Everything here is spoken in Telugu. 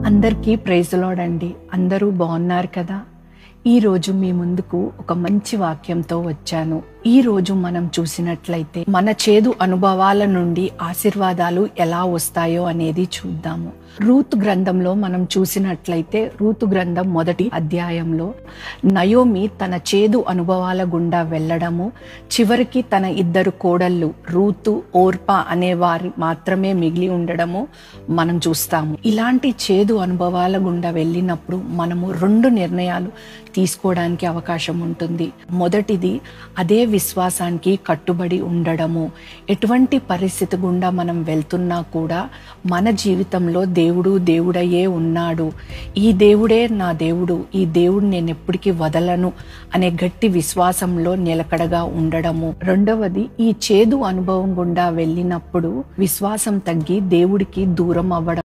అందరికీ ప్రైజ్ ది లార్డ్ అండి. అందరూ బాగున్నారు కదా? ఈరోజు మీ ముందుకు ఒక మంచి వాక్యంతో వచ్చాను. ఈరోజు మనం చూసినట్లయితే మన చేదు అనుభవాల నుండి ఆశీర్వాదాలు ఎలా వస్తాయో అనేది చూద్దాము. రూతు గ్రంథంలో మనం చూసినట్లయితే రూతు గ్రంథం 1వ అధ్యాయంలో నయోమి తన చేదు అనుభవాల గుండా వెళ్ళడము, చివరికి తన 2 కోడళ్ళు రూతు, ఓర్పా అనే వారు మాత్రమే మిగిలి ఉండడము మనం చూస్తాము. ఇలాంటి చేదు అనుభవాల గుండా వెళ్ళినప్పుడు మనము 2 నిర్ణయాలు తీసుకోవడానికి అవకాశం ఉంటుంది. మొదటిది, అదే విశ్వాసానికి కట్టుబడి ఉండడము. ఎటువంటి పరిస్థితి గుండా మనం వెళ్తున్నా కూడా మన జీవితంలో దేవుడు దేవుడయ్యే ఉన్నాడు, ఈ దేవుడే నా దేవుడు, ఈ దేవుడు నేను ఎప్పటికీ వదలను అనే గట్టి విశ్వాసంలో నిలకడగా ఉండడము. రెండవది, ఈ చేదు అనుభవం గుండా వెళ్ళినప్పుడు విశ్వాసం తగ్గి దేవుడికి దూరం అవ్వడం.